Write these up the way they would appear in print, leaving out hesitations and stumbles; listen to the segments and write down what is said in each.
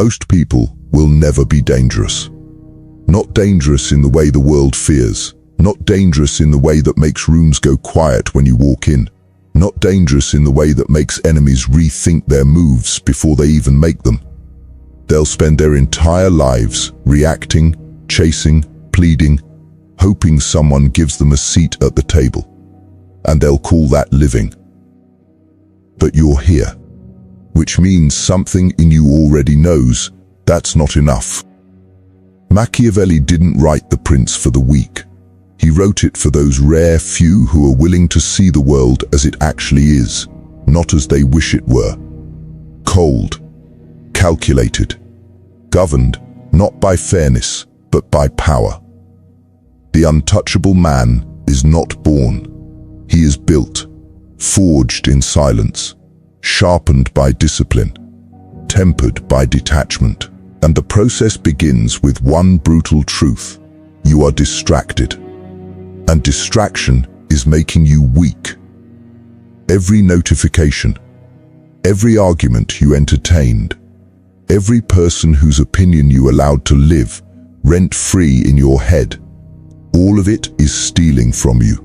Most people will never be dangerous. Not dangerous in the way the world fears. Not dangerous in the way that makes rooms go quiet when you walk in. Not dangerous in the way that makes enemies rethink their moves before they even make them. They'll spend their entire lives reacting, chasing, pleading, hoping someone gives them a seat at the table. And they'll call that living. But you're here, which means something in you already knows that's not enough. Machiavelli didn't write The Prince for the weak. He wrote it for those rare few who are willing to see the world as it actually is, not as they wish it were. Cold, calculated, governed not by fairness, but by power. The untouchable man is not born. He is built, forged in silence, sharpened by discipline, tempered by detachment. And the process begins with one brutal truth: you are distracted. And distraction is making you weak. Every notification, every argument you entertained, every person whose opinion you allowed to live rent-free in your head, all of it is stealing from you.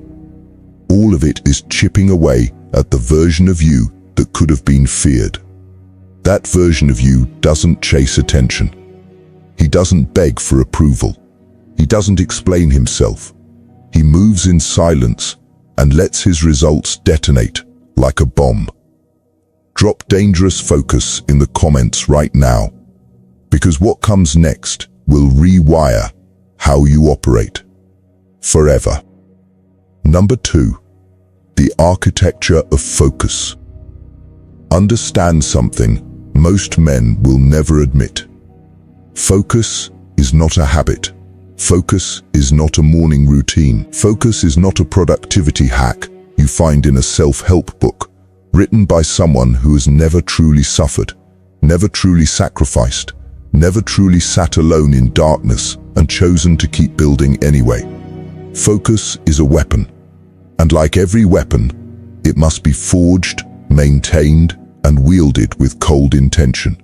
All of it is chipping away at the version of you that could have been feared. That version of you doesn't chase attention. He doesn't beg for approval. He doesn't explain himself. He moves in silence and lets his results detonate like a bomb. Drop dangerous focus in the comments right now, because what comes next will rewire how you operate forever. Number 2, the architecture of focus. Understand something most men will never admit. Focus is not a habit. Focus is not a morning routine. Focus is not a productivity hack you find in a self-help book written by someone who has never truly suffered, never truly sacrificed, never truly sat alone in darkness and chosen to keep building anyway. Focus is a weapon, and like every weapon, it must be forged, maintained, and wielded with cold intention.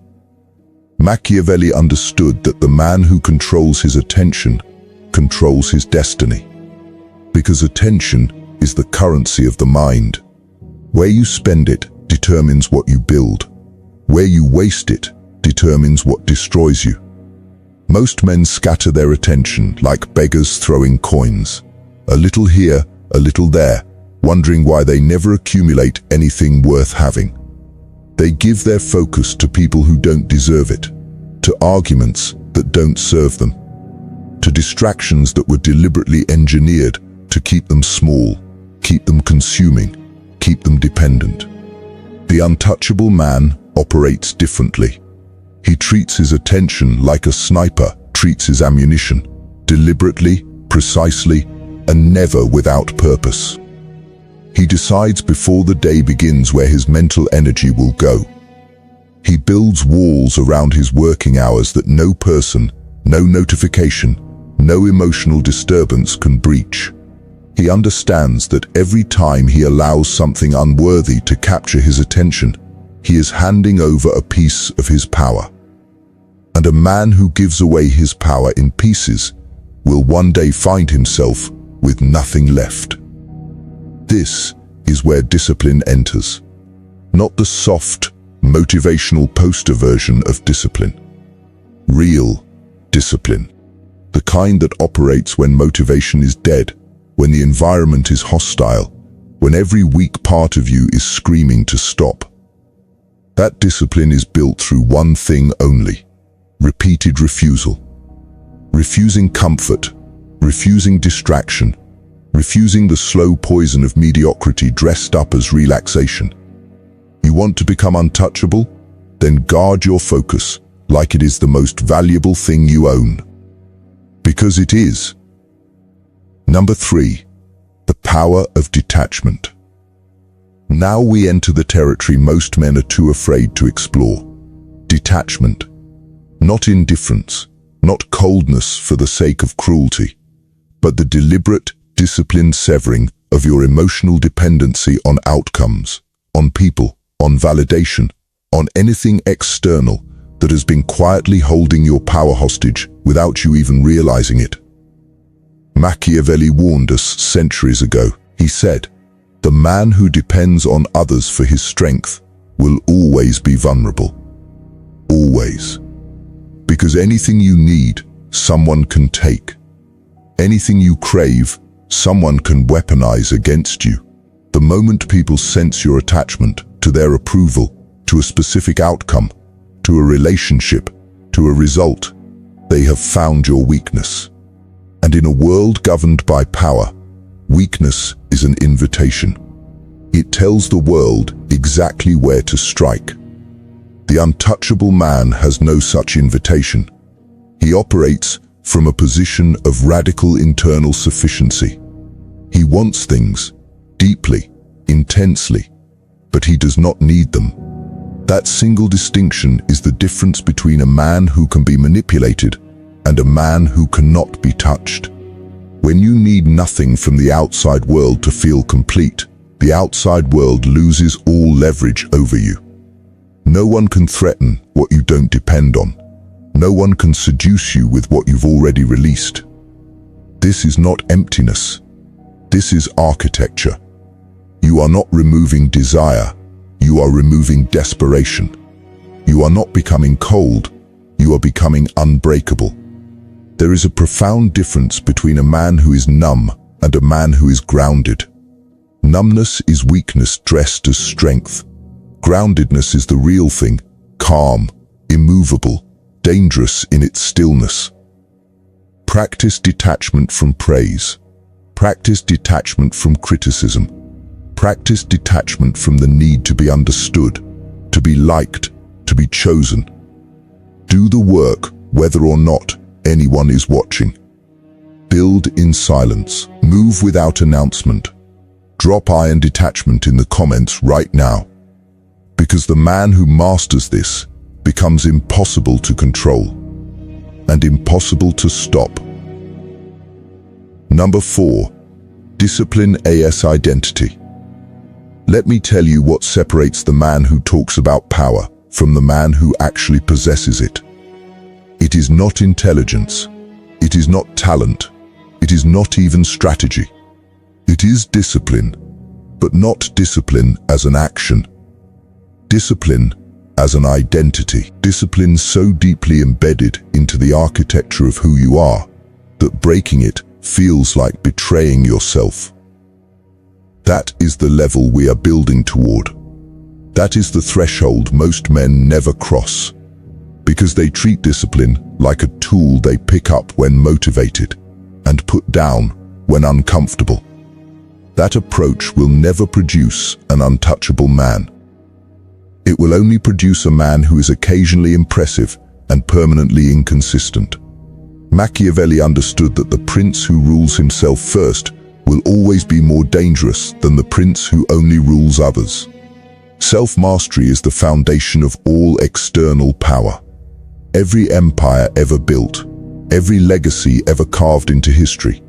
Machiavelli understood that the man who controls his attention controls his destiny, because attention is the currency of the mind. Where you spend it determines what you build. Where you waste it determines what destroys you. Most men scatter their attention like beggars throwing coins, a little here, a little there, wondering why they never accumulate anything worth having. They give their focus to people who don't deserve it, to arguments that don't serve them, to distractions that were deliberately engineered to keep them small, keep them consuming, keep them dependent. The untouchable man operates differently. He treats his attention like a sniper treats his ammunition, deliberately, precisely, and never without purpose. He decides before the day begins where his mental energy will go. He builds walls around his working hours that no person, no notification, no emotional disturbance can breach. He understands that every time he allows something unworthy to capture his attention, he is handing over a piece of his power. And a man who gives away his power in pieces will one day find himself with nothing left. This is where discipline enters. Not the soft, motivational poster version of discipline. Real discipline. The kind that operates when motivation is dead, when the environment is hostile, when every weak part of you is screaming to stop. That discipline is built through one thing only: repeated refusal. Refusing comfort, refusing distraction, refusing the slow poison of mediocrity dressed up as relaxation. You want to become untouchable? Then guard your focus like it is the most valuable thing you own. Because it is. Number 3, the power of detachment. Now we enter the territory most men are too afraid to explore. Detachment. Not indifference, not coldness for the sake of cruelty, but the deliberate, disciplined severing of your emotional dependency on outcomes, on people, on validation, on anything external that has been quietly holding your power hostage without you even realizing it. Machiavelli warned us centuries ago. He said, "The man who depends on others for his strength will always be vulnerable." Always. Because anything you need, someone can take. Anything you crave, someone can weaponize against you. The moment people sense your attachment to their approval, to a specific outcome, to a relationship, to a result, they have found your weakness. And in a world governed by power, weakness is an invitation. It tells the world exactly where to strike. The untouchable man has no such invitation. He operates from a position of radical internal sufficiency. He wants things deeply, intensely, but he does not need them. That single distinction is the difference between a man who can be manipulated and a man who cannot be touched. When you need nothing from the outside world to feel complete, the outside world loses all leverage over you. No one can threaten what you don't depend on. No one can seduce you with what you've already released. This is not emptiness. This is architecture. You are not removing desire. You are removing desperation. You are not becoming cold. You are becoming unbreakable. There is a profound difference between a man who is numb and a man who is grounded. Numbness is weakness dressed as strength. Groundedness is the real thing, calm, immovable, dangerous in its stillness. Practice detachment from praise. Practice detachment from criticism. Practice detachment from the need to be understood, to be liked, to be chosen. Do the work whether or not anyone is watching. Build in silence. Move without announcement. Drop I and detachment in the comments right now. Because the man who masters this becomes impossible to control and impossible to stop. Number 4. Discipline as identity. Let me tell you what separates the man who talks about power from the man who actually possesses it. It is not intelligence. It is not talent. It is not even strategy. It is discipline, but not discipline as an action. Discipline as an identity. Discipline so deeply embedded into the architecture of who you are that breaking it feels like betraying yourself. That is the level we are building toward. That is the threshold most men never cross, because they treat discipline like a tool they pick up when motivated and put down when uncomfortable. That approach will never produce an untouchable man. It will only produce a man who is occasionally impressive and permanently inconsistent. Machiavelli understood that the prince who rules himself first will always be more dangerous than the prince who only rules others. Self-mastery is the foundation of all external power. Every empire ever built, every legacy ever carved into history,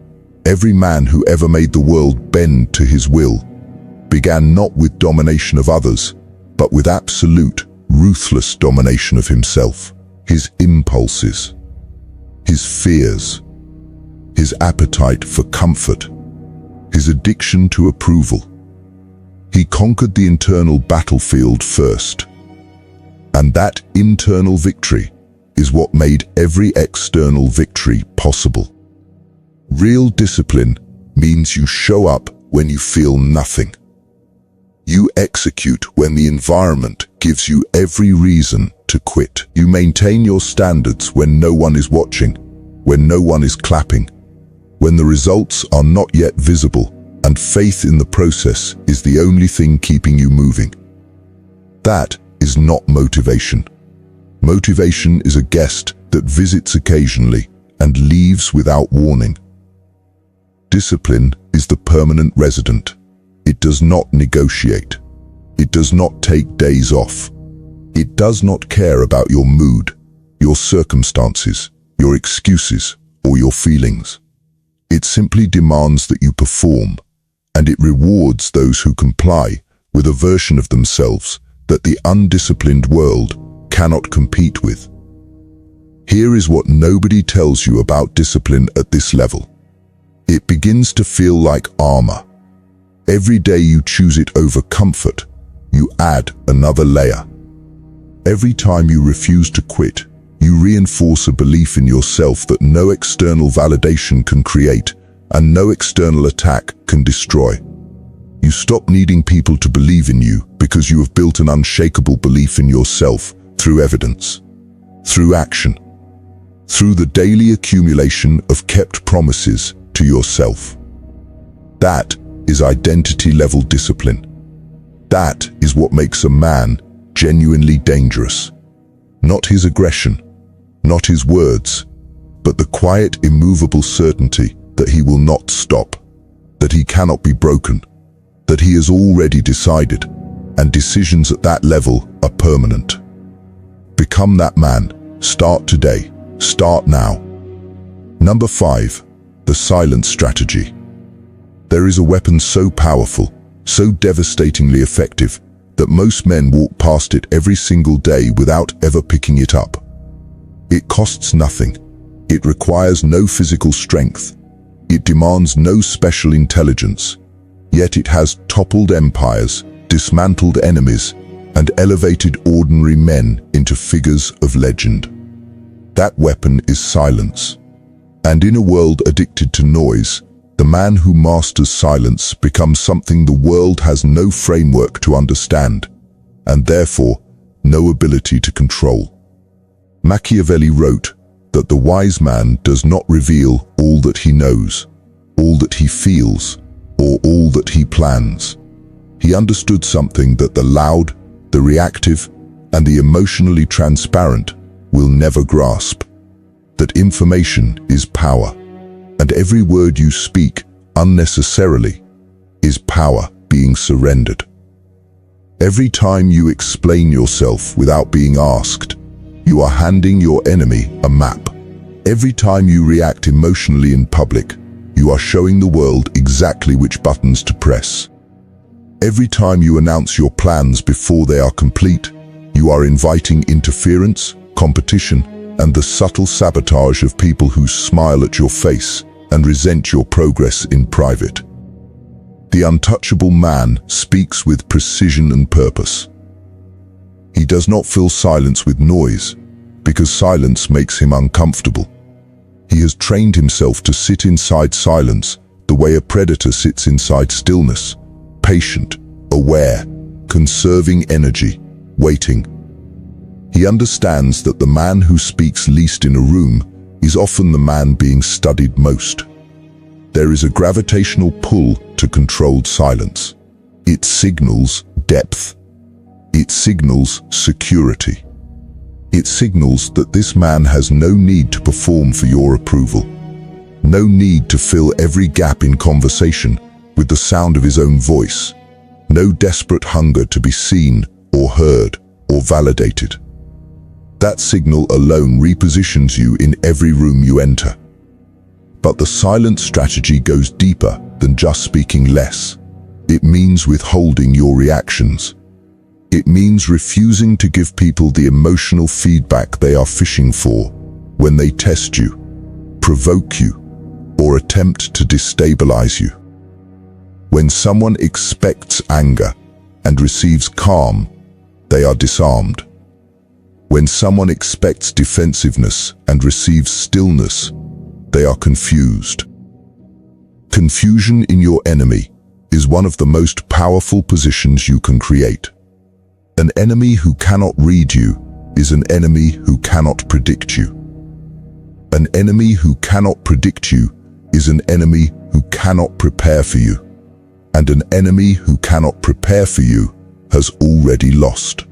every man who ever made the world bend to his will, began not with domination of others, but with absolute, ruthless domination of himself, his impulses, his fears, his appetite for comfort, his addiction to approval. He conquered the internal battlefield first. And that internal victory is what made every external victory possible. Real discipline means you show up when you feel nothing. You execute when the environment gives you every reason to quit. You maintain your standards when no one is watching, when no one is clapping, when the results are not yet visible, and faith in the process is the only thing keeping you moving. That is not motivation. Motivation is a guest that visits occasionally and leaves without warning. Discipline is the permanent resident. It does not negotiate. It does not take days off. It does not care about your mood, your circumstances, your excuses, or your feelings. It simply demands that you perform, and it rewards those who comply with a version of themselves that the undisciplined world cannot compete with. Here is what nobody tells you about discipline at this level. It begins to feel like armor. Every day you choose it over comfort, you add another layer. Every time you refuse to quit, you reinforce a belief in yourself that no external validation can create and no external attack can destroy. You stop needing people to believe in you because you have built an unshakable belief in yourself through evidence, through action, through the daily accumulation of kept promises to yourself. That is identity-level discipline. That is what makes a man genuinely dangerous. Not his aggression, not his words, but the quiet, immovable certainty that he will not stop, that he cannot be broken, that he has already decided, and decisions at that level are permanent. Become that man. Start today. Start now. Number 5. The silence strategy. There is a weapon so powerful, so devastatingly effective, that most men walk past it every single day without ever picking it up. It costs nothing. It requires no physical strength. It demands no special intelligence. Yet it has toppled empires, dismantled enemies, and elevated ordinary men into figures of legend. That weapon is silence. And in a world addicted to noise, the man who masters silence becomes something the world has no framework to understand, and therefore no ability to control. Machiavelli wrote that the wise man does not reveal all that he knows, all that he feels, or all that he plans. He understood something that the loud, the reactive, and the emotionally transparent will never grasp. That information is power, and every word you speak unnecessarily is power being surrendered. Every time you explain yourself without being asked, you are handing your enemy a map. Every time you react emotionally in public, you are showing the world exactly which buttons to press. Every time you announce your plans before they are complete, you are inviting interference, competition, and the subtle sabotage of people who smile at your face and resent your progress in private. The untouchable man speaks with precision and purpose. He does not fill silence with noise, because silence makes him uncomfortable. He has trained himself to sit inside silence the way a predator sits inside stillness, patient, aware, conserving energy, waiting. He understands that the man who speaks least in a room is often the man being studied most. There is a gravitational pull to controlled silence. It signals depth. It signals security. It signals that this man has no need to perform for your approval. No need to fill every gap in conversation with the sound of his own voice. No desperate hunger to be seen or heard or validated. That signal alone repositions you in every room you enter. But the silent strategy goes deeper than just speaking less. It means withholding your reactions. It means refusing to give people the emotional feedback they are fishing for when they test you, provoke you, or attempt to destabilize you. When someone expects anger and receives calm, they are disarmed. When someone expects defensiveness and receives stillness, they are confused. Confusion in your enemy is one of the most powerful positions you can create. An enemy who cannot read you is an enemy who cannot predict you. An enemy who cannot predict you is an enemy who cannot prepare for you. And an enemy who cannot prepare for you has already lost.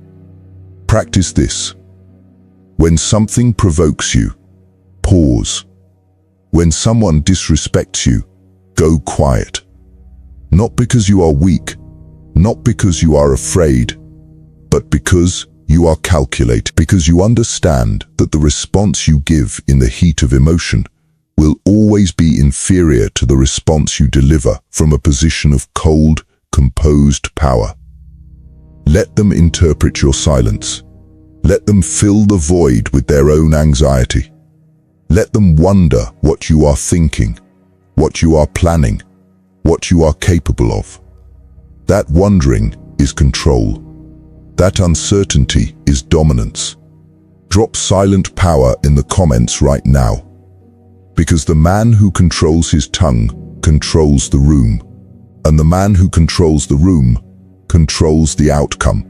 Practice this. When something provokes you, pause. When someone disrespects you, go quiet. Not because you are weak, not because you are afraid, but because you are calculated, because you understand that the response you give in the heat of emotion will always be inferior to the response you deliver from a position of cold, composed power. Let them interpret your silence. Let them fill the void with their own anxiety. Let them wonder what you are thinking, what you are planning, what you are capable of. That wondering is control. That uncertainty is dominance. Drop silent power in the comments right now. Because the man who controls his tongue controls the room, and the man who controls the room controls the outcome.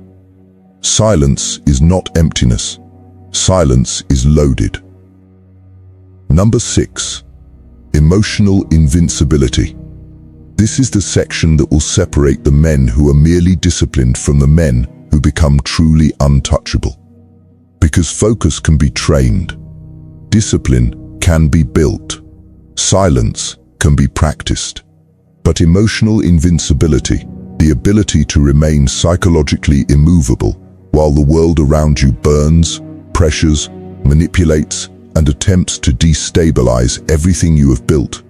Silence is not emptiness. Silence is loaded. Number 6. Emotional invincibility. This is the section that will separate the men who are merely disciplined from the men who become truly untouchable. Because focus can be trained. Discipline can be built. Silence can be practiced. But emotional invincibility, the ability to remain psychologically immovable while the world around you burns, pressures, manipulates, and attempts to destabilize everything you have built,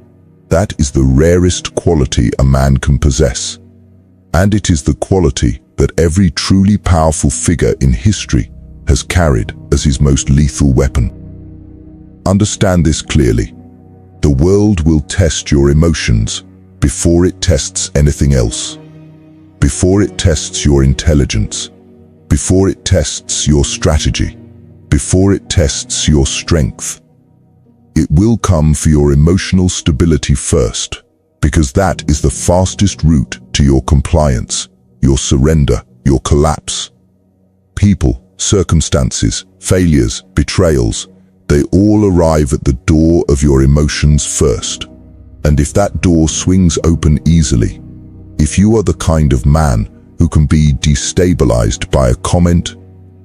that is the rarest quality a man can possess. And it is the quality that every truly powerful figure in history has carried as his most lethal weapon. Understand this clearly. The world will test your emotions before it tests anything else. Before it tests your intelligence. Before it tests your strategy. Before it tests your strength. It will come for your emotional stability first, because that is the fastest route to your compliance, your surrender, your collapse. People, circumstances, failures, betrayals, they all arrive at the door of your emotions first. And if that door swings open easily, if you are the kind of man who can be destabilized by a comment,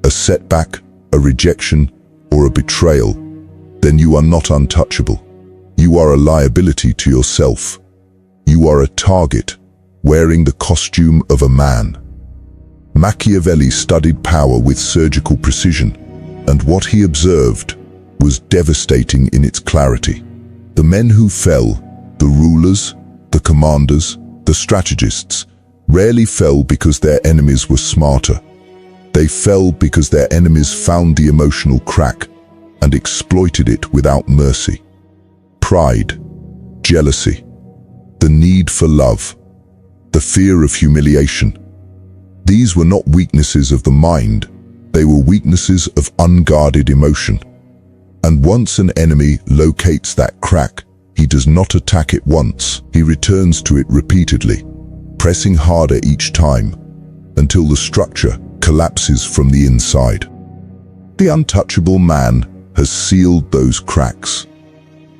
a setback, a rejection, or a betrayal, then you are not untouchable. You are a liability to yourself. You are a target, wearing the costume of a man. Machiavelli studied power with surgical precision, and what he observed was devastating in its clarity. The men who fell, the rulers, the commanders, the strategists, rarely fell because their enemies were smarter. They fell because their enemies found the emotional crack and exploited it without mercy. Pride, jealousy, the need for love, the fear of humiliation. These were not weaknesses of the mind, they were weaknesses of unguarded emotion. And once an enemy locates that crack, he does not attack it once, he returns to it repeatedly, pressing harder each time, until the structure collapses from the inside. The untouchable man has sealed those cracks.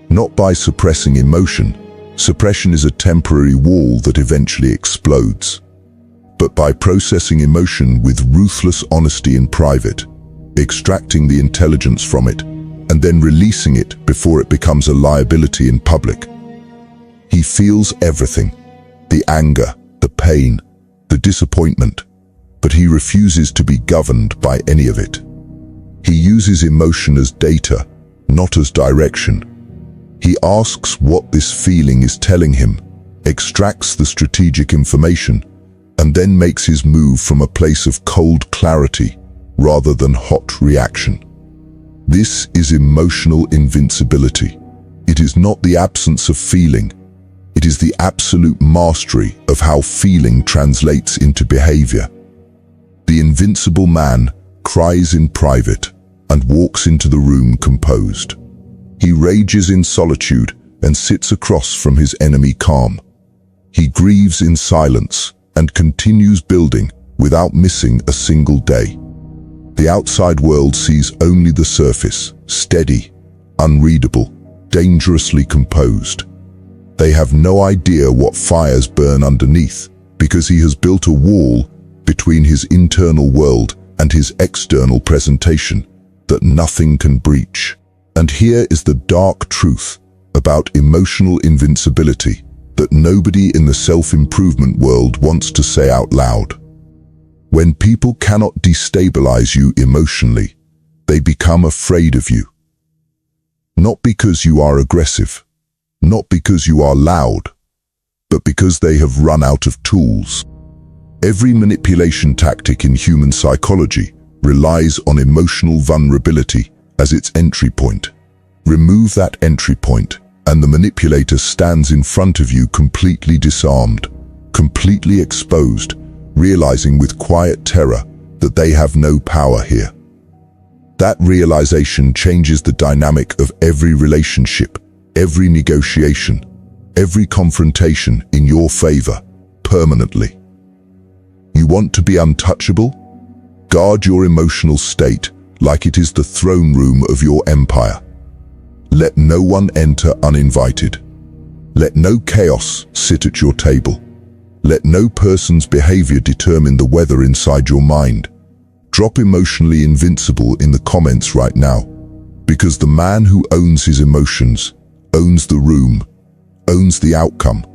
Not by suppressing emotion. Suppression is a temporary wall that eventually explodes. But by processing emotion with ruthless honesty in private, extracting the intelligence from it, and then releasing it before it becomes a liability in public. He feels everything, the anger, the pain, the disappointment, but he refuses to be governed by any of it. He uses emotion as data, not as direction. He asks what this feeling is telling him, extracts the strategic information, and then makes his move from a place of cold clarity rather than hot reaction. This is emotional invincibility. It is not the absence of feeling. It is the absolute mastery of how feeling translates into behavior. The invincible man cries in private and walks into the room composed. He rages in solitude and sits across from his enemy calm. He grieves in silence and continues building without missing a single day. The outside world sees only the surface, steady, unreadable, dangerously composed. They have no idea what fires burn underneath, because he has built a wall between his internal world and his external presentation that nothing can breach. And here is the dark truth about emotional invincibility that nobody in the self-improvement world wants to say out loud. When people cannot destabilize you emotionally, they become afraid of you. Not because you are aggressive, not because you are loud, but because they have run out of tools. Every manipulation tactic in human psychology relies on emotional vulnerability as its entry point. Remove that entry point, and the manipulator stands in front of you completely disarmed, completely exposed, realizing with quiet terror that they have no power here. That realization changes the dynamic of every relationship, every negotiation, every confrontation in your favor, permanently. You want to be untouchable? Guard your emotional state like it is the throne room of your empire. Let no one enter uninvited. Let no chaos sit at your table. Let no person's behavior determine the weather inside your mind. Drop emotionally invincible in the comments right now, because the man who owns his emotions owns the room, owns the outcome,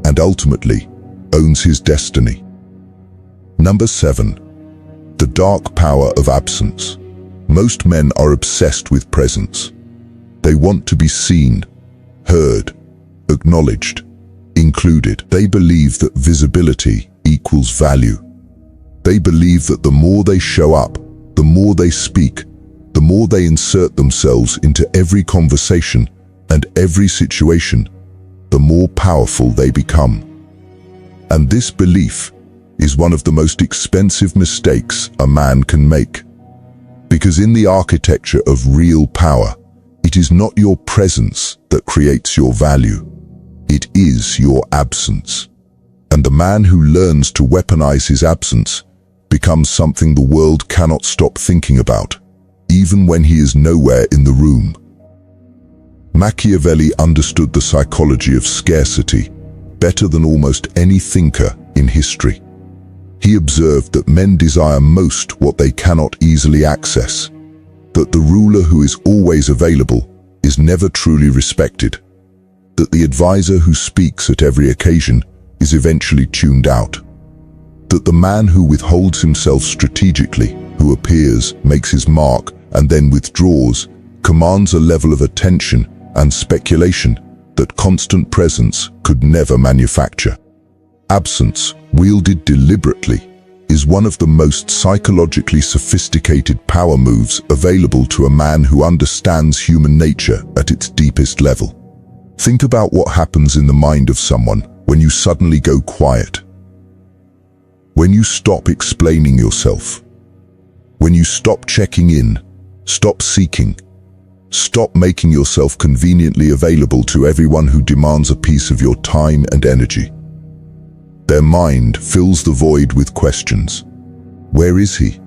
and ultimately owns his destiny. Number 7. The dark power of absence. Most men are obsessed with presence. They want to be seen, heard, acknowledged, included. They believe that visibility equals value. They believe that the more they show up, the more they speak, the more they insert themselves into every conversation and every situation, the more powerful they become. And this belief is one of the most expensive mistakes a man can make. Because in the architecture of real power, it is not your presence that creates your value. It is your absence. And the man who learns to weaponize his absence becomes something the world cannot stop thinking about, even when he is nowhere in the room. Machiavelli understood the psychology of scarcity better than almost any thinker in history. He observed that men desire most what they cannot easily access, that the ruler who is always available is never truly respected, that the advisor who speaks at every occasion is eventually tuned out, that the man who withholds himself strategically, who appears, makes his mark, and then withdraws, commands a level of attention and speculation that constant presence could never manufacture. Absence, wielded deliberately, is one of the most psychologically sophisticated power moves available to a man who understands human nature at its deepest level. Think about what happens in the mind of someone when you suddenly go quiet. When you stop explaining yourself. When you stop checking in, stop seeking, stop making yourself conveniently available to everyone who demands a piece of your time and energy. Their mind fills the void with questions. Where is he?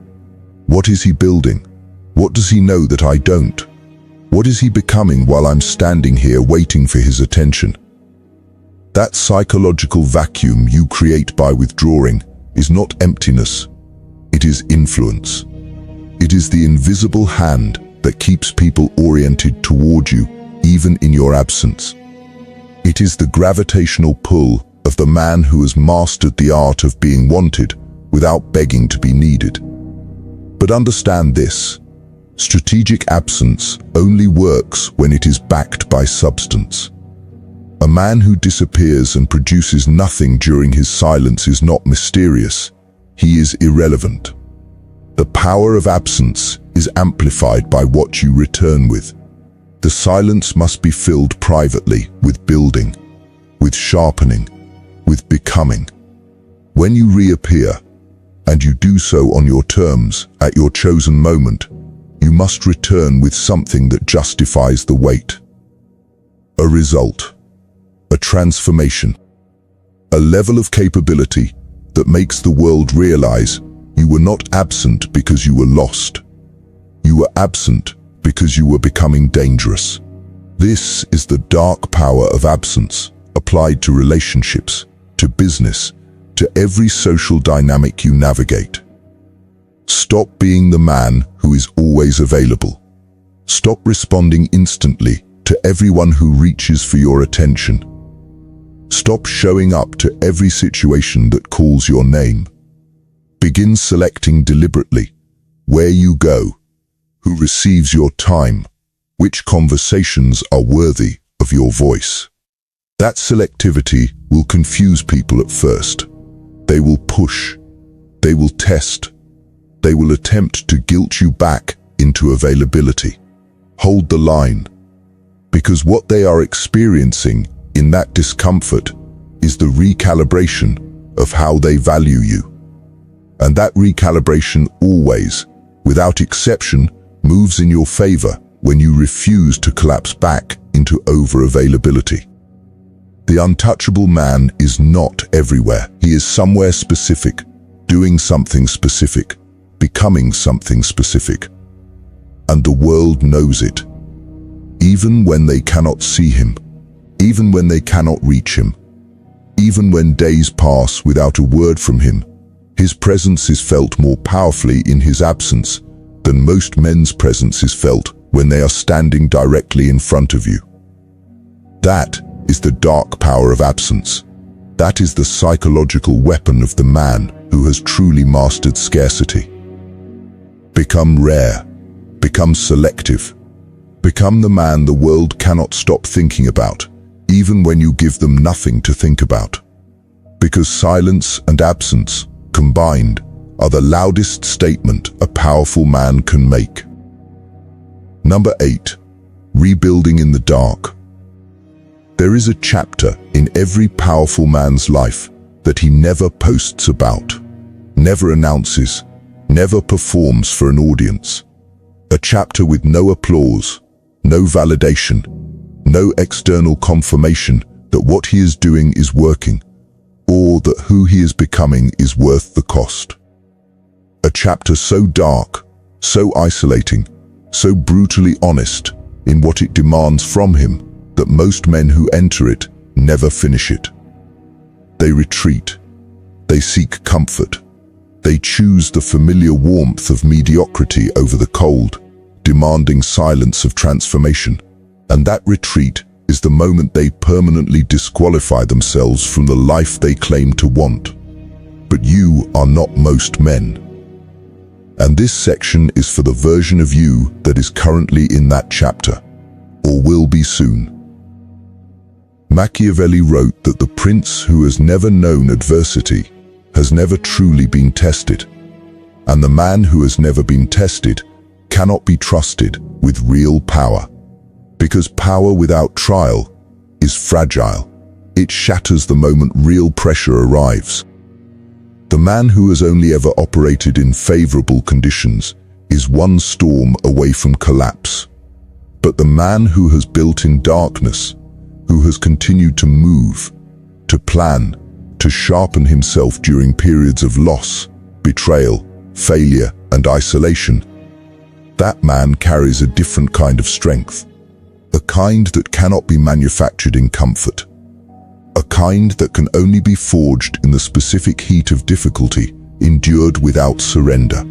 What is he building? What does he know that I don't? What is he becoming while I'm standing here waiting for his attention? That psychological vacuum you create by withdrawing is not emptiness. It is influence. It is the invisible hand that keeps people oriented toward you, even in your absence. It is the gravitational pull of the man who has mastered the art of being wanted without begging to be needed. But understand this: strategic absence only works when it is backed by substance. A man who disappears and produces nothing during his silence is not mysterious. He is irrelevant. The power of absence is amplified by what you return with. The silence must be filled privately with building, with sharpening, with becoming. When you reappear, and you do so on your terms, at your chosen moment, you must return with something that justifies the wait. A result, a transformation, a level of capability that makes the world realize you were not absent because you were lost. You were absent because you were becoming dangerous. This is the dark power of absence, applied to relationships, to business, to every social dynamic you navigate. Stop being the man who is always available. Stop responding instantly to everyone who reaches for your attention. Stop showing up to every situation that calls your name. Begin selecting deliberately where you go, who receives your time, which conversations are worthy of your voice. That selectivity will confuse people at first. They will push. They will test. They will attempt to guilt you back into availability. Hold the line, because what they are experiencing in that discomfort is the recalibration of how they value you. And that recalibration always, without exception, moves in your favor when you refuse to collapse back into over-availability. The untouchable man is not everywhere. He is somewhere specific, doing something specific, becoming something specific. And the world knows it. Even when they cannot see him, even when they cannot reach him, even when days pass without a word from him, his presence is felt more powerfully in his absence than most men's presence is felt when they are standing directly in front of you. That is the dark power of absence. That is the psychological weapon of the man who has truly mastered scarcity. Become rare. Become selective. Become the man the world cannot stop thinking about, even when you give them nothing to think about. Because silence and absence, combined, are the loudest statement a powerful man can make. Number 8. Rebuilding in the dark. There is a chapter in every powerful man's life that he never posts about, never announces, never performs for an audience. A chapter with no applause, no validation, no external confirmation that what he is doing is working, or that who he is becoming is worth the cost. A chapter so dark, so isolating, so brutally honest in what it demands from him that most men who enter it never finish it. They retreat. They seek comfort. They choose the familiar warmth of mediocrity over the cold, demanding silence of transformation. And that retreat is the moment they permanently disqualify themselves from the life they claim to want. But you are not most men. And this section is for the version of you that is currently in that chapter, or will be soon. Machiavelli wrote that the prince who has never known adversity has never truly been tested, and the man who has never been tested cannot be trusted with real power. Because power without trial is fragile. It shatters the moment real pressure arrives. The man who has only ever operated in favorable conditions is one storm away from collapse. But the man who has built in darkness, who has continued to move, to plan, to sharpen himself during periods of loss, betrayal, failure, and isolation, that man carries a different kind of strength. A kind that cannot be manufactured in comfort. A kind that can only be forged in the specific heat of difficulty, endured without surrender.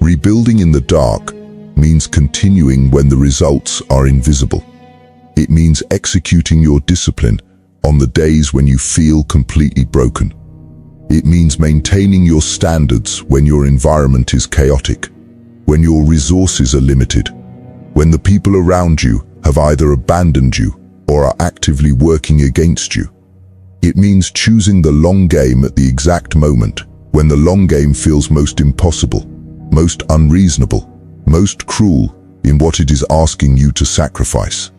Rebuilding in the dark means continuing when the results are invisible. It means executing your discipline on the days when you feel completely broken. It means maintaining your standards when your environment is chaotic, when your resources are limited, when the people around you have either abandoned you or are actively working against you. It means choosing the long game at the exact moment when the long game feels most impossible, most unreasonable, most cruel in what it is asking you to sacrifice.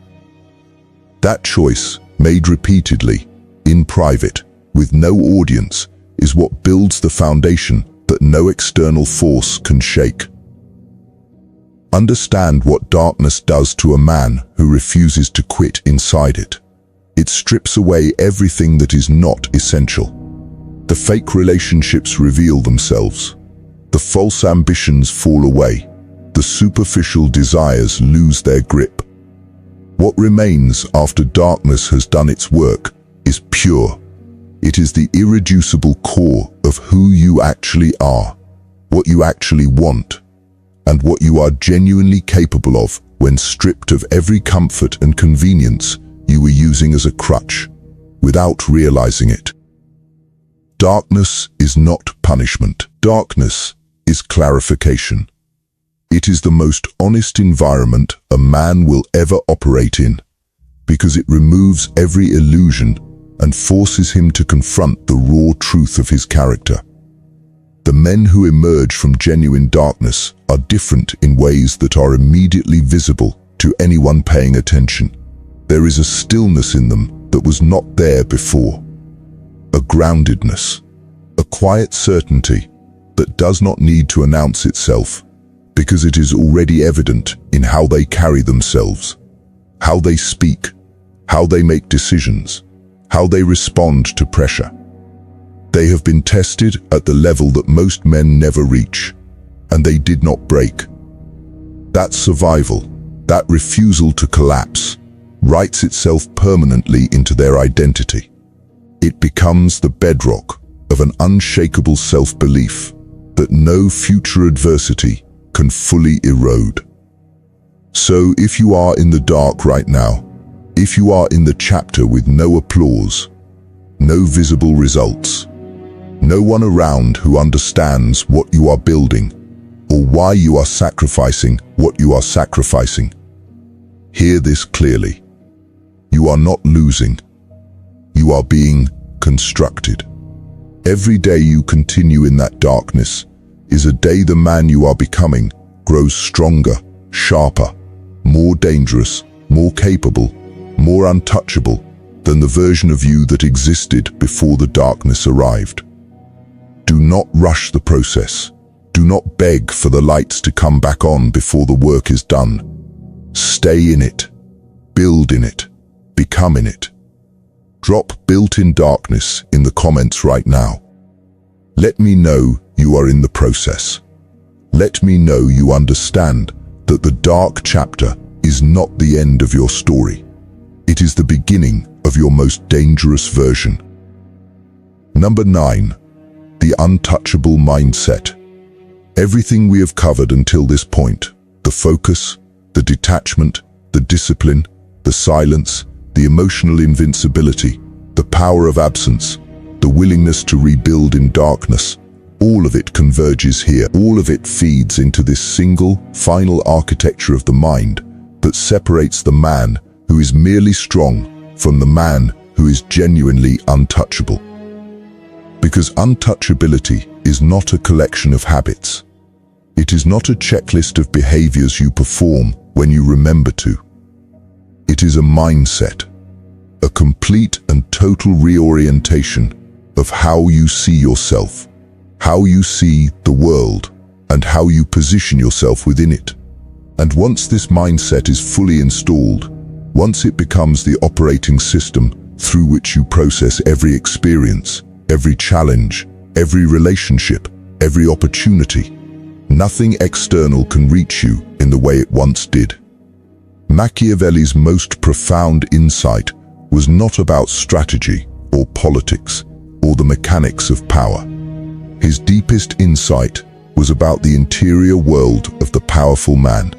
That choice, made repeatedly, in private, with no audience, is what builds the foundation that no external force can shake. Understand what darkness does to a man who refuses to quit inside it. It strips away everything that is not essential. The fake relationships reveal themselves. The false ambitions fall away. The superficial desires lose their grip. What remains after darkness has done its work is pure. It is the irreducible core of who you actually are, what you actually want, and what you are genuinely capable of when stripped of every comfort and convenience you were using as a crutch, without realizing it. Darkness is not punishment. Darkness is clarification. It is the most honest environment a man will ever operate in, because it removes every illusion and forces him to confront the raw truth of his character. The men who emerge from genuine darkness are different in ways that are immediately visible to anyone paying attention. There is a stillness in them that was not there before. A groundedness, a quiet certainty that does not need to announce itself, because it is already evident in how they carry themselves, how they speak, how they make decisions, how they respond to pressure. They have been tested at the level that most men never reach, and they did not break. That survival, that refusal to collapse, writes itself permanently into their identity. It becomes the bedrock of an unshakable self-belief that no future adversity can fully erode. So if you are in the dark right now, if you are in the chapter with no applause, no visible results, no one around who understands what you are building or why you are sacrificing what you are sacrificing, hear this clearly. You are not losing. You are being constructed. Every day you continue in that darkness is a day the man you are becoming grows stronger, sharper, more dangerous, more capable, more untouchable than the version of you that existed before the darkness arrived. Do not rush the process. Do not beg for the lights to come back on before the work is done. Stay in it. Build in it. Become in it. Drop built-in darkness in the comments right now. Let me know you are in the process. Let me know you understand that the dark chapter is not the end of your story. It is the beginning of your most dangerous version. Number 9. The untouchable mindset. Everything we have covered until this point, the focus, the detachment, the discipline, the silence, the emotional invincibility, the power of absence, the willingness to rebuild in darkness, all of it converges here. All of it feeds into this single, final architecture of the mind that separates the man who is merely strong from the man who is genuinely untouchable. Because untouchability is not a collection of habits. It is not a checklist of behaviors you perform when you remember to. It is a mindset, a complete and total reorientation of how you see yourself, how you see the world, and how you position yourself within it. And once this mindset is fully installed, once it becomes the operating system through which you process every experience, every challenge, every relationship, every opportunity, nothing external can reach you in the way it once did. Machiavelli's most profound insight was not about strategy or politics or the mechanics of power. His deepest insight was about the interior world of the powerful man.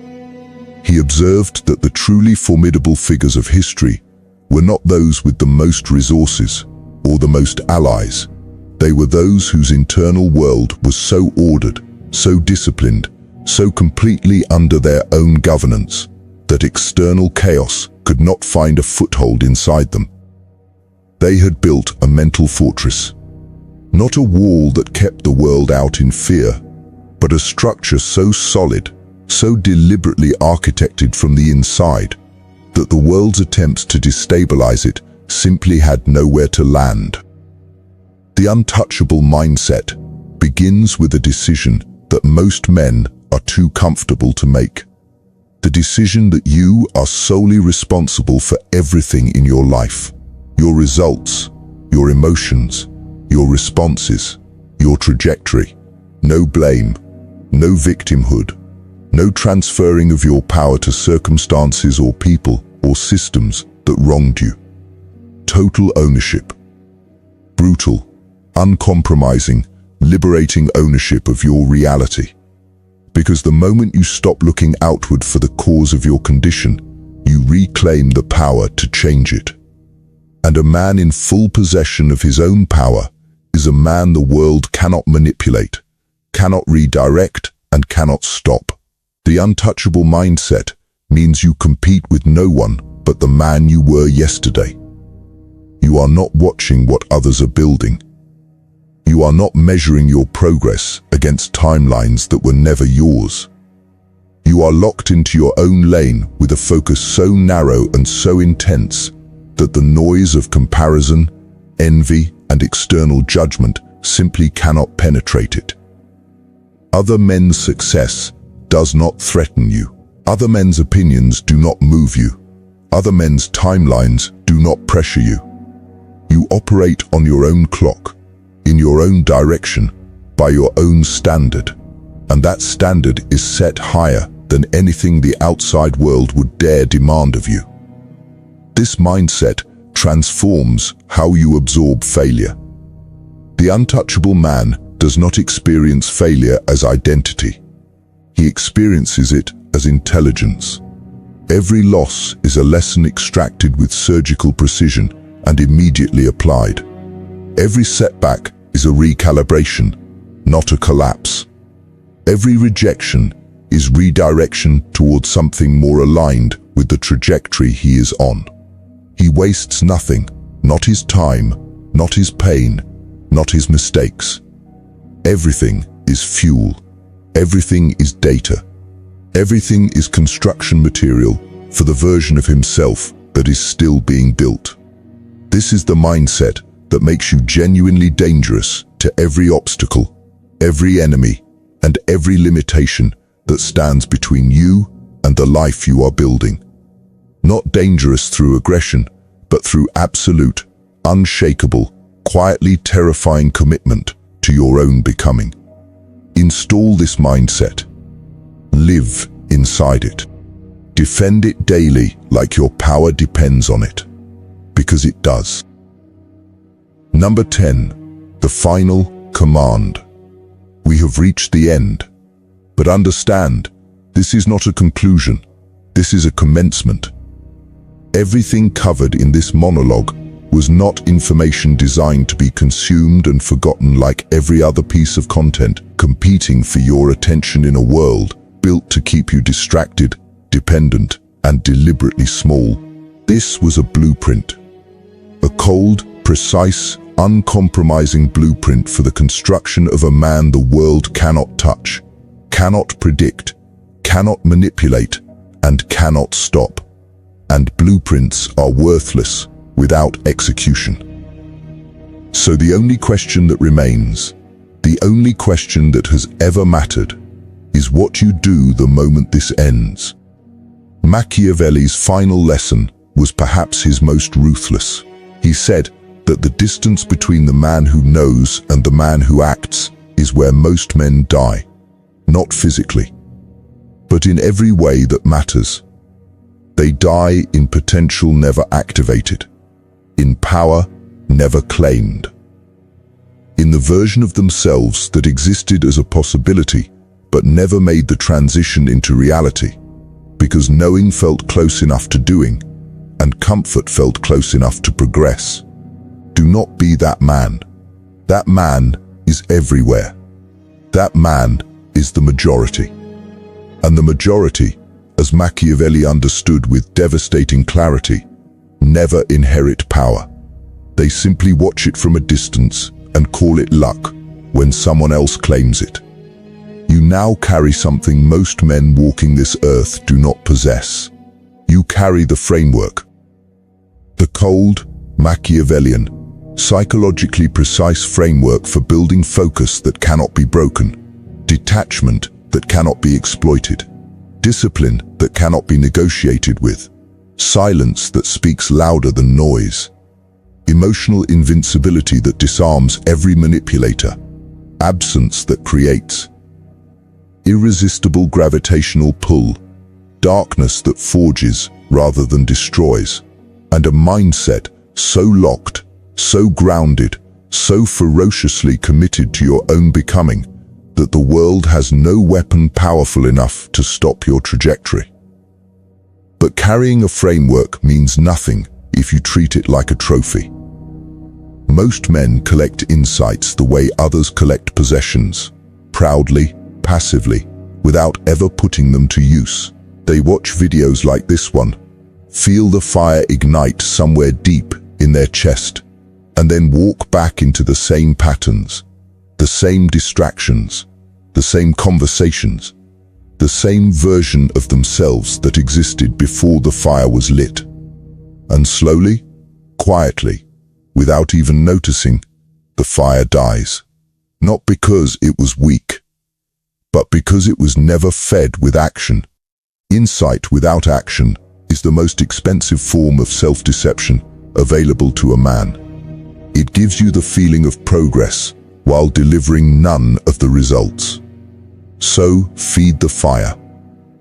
He observed that the truly formidable figures of history were not those with the most resources or the most allies. They were those whose internal world was so ordered, so disciplined, so completely under their own governance, that external chaos could not find a foothold inside them. They had built a mental fortress, not a wall that kept the world out in fear, but a structure so solid, so deliberately architected from the inside, that the world's attempts to destabilize it simply had nowhere to land. The untouchable mindset begins with a decision that most men are too comfortable to make. The decision that you are solely responsible for everything in your life, your results, your emotions, your responses, your trajectory. No blame, no victimhood, no transferring of your power to circumstances or people or systems that wronged you. Total ownership. Brutal, uncompromising, liberating ownership of your reality. Because the moment you stop looking outward for the cause of your condition, you reclaim the power to change it. And a man in full possession of his own power is a man the world cannot manipulate, cannot redirect, and cannot stop. The untouchable mindset means you compete with no one but the man you were yesterday. You are not watching what others are building. You are not measuring your progress against timelines that were never yours. You are locked into your own lane with a focus so narrow and so intense that the noise of comparison, envy, and external judgment simply cannot penetrate it. Other men's success does not threaten you. Other men's opinions do not move you. Other men's timelines do not pressure you. You operate on your own clock, in your own direction, by your own standard. And that standard is set higher than anything the outside world would dare demand of you. This mindset transforms how you absorb failure. The untouchable man does not experience failure as identity. He experiences it as intelligence. Every loss is a lesson extracted with surgical precision and immediately applied. Every setback is a recalibration, not a collapse. Every rejection is redirection towards something more aligned with the trajectory he is on. He wastes nothing, not his time, not his pain, not his mistakes. Everything is fuel. Everything is data. Everything is construction material for the version of himself that is still being built. This is the mindset that makes you genuinely dangerous to every obstacle, every enemy, and every limitation that stands between you and the life you are building. Not dangerous through aggression, but through absolute, unshakable, quietly terrifying commitment to your own becoming. Install this mindset. Live inside it. Defend it daily like your power depends on it, because it does. Number 10. The final command. We have reached the end. But understand, this is not a conclusion. This is a commencement. Everything covered in this monologue was not information designed to be consumed and forgotten like every other piece of content competing for your attention in a world built to keep you distracted, dependent, and deliberately small. This was a blueprint. A cold, precise, uncompromising blueprint for the construction of a man the world cannot touch, cannot predict, cannot manipulate, and cannot stop. And blueprints are worthless without execution. So the only question that remains, the only question that has ever mattered, is what you do the moment this ends. Machiavelli's final lesson was perhaps his most ruthless. He said that the distance between the man who knows and the man who acts is where most men die, not physically, but in every way that matters. They die in potential never activated, in power never claimed, in the version of themselves that existed as a possibility but never made the transition into reality, because knowing felt close enough to doing, and comfort felt close enough to progress. Do not be that man. That man is everywhere. That man is the majority. And the majority, as Machiavelli understood with devastating clarity, never inherit power. They simply watch it from a distance and call it luck when someone else claims it. You now carry something most men walking this earth do not possess. You carry the framework. The cold, Machiavellian, psychologically precise framework for building focus that cannot be broken, detachment that cannot be exploited, discipline that cannot be negotiated with, silence that speaks louder than noise, emotional invincibility that disarms every manipulator, absence that creates, irresistible gravitational pull, darkness that forges rather than destroys, and a mindset so locked, so grounded, so ferociously committed to your own becoming that the world has no weapon powerful enough to stop your trajectory. But carrying a framework means nothing if you treat it like a trophy. Most men collect insights the way others collect possessions, proudly, passively, without ever putting them to use. They watch videos like this one, feel the fire ignite somewhere deep in their chest, and then walk back into the same patterns, The same distractions, the same conversations, the same version of themselves that existed before the fire was lit. And slowly, quietly, without even noticing, the fire dies. Not because it was weak, but because it was never fed with action. Insight without action is the most expensive form of self-deception available to a man. It gives you the feeling of progress while delivering none of the results. So feed the fire.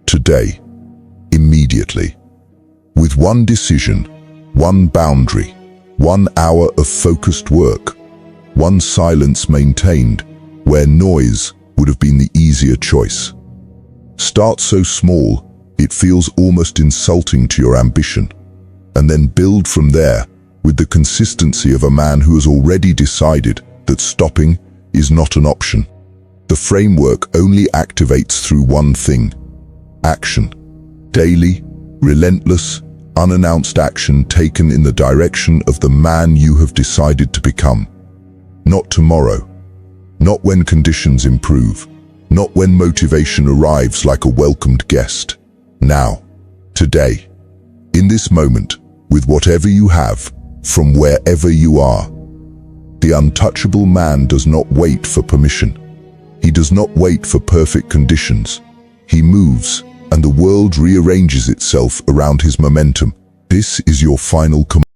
Today. Immediately. With one decision, one boundary, 1 hour of focused work, one silence maintained where noise would have been the easier choice. Start so small, it feels almost insulting to your ambition, and then build from there with the consistency of a man who has already decided that stopping is not an option. The framework only activates through one thing: action. Daily, relentless, unannounced action taken in the direction of the man you have decided to become. Not tomorrow, not when conditions improve, not when motivation arrives like a welcomed guest. Now, today, in this moment, with whatever you have, from wherever you are. The untouchable man does not wait for permission. He does not wait for perfect conditions. He moves, and the world rearranges itself around his momentum. This is your final command.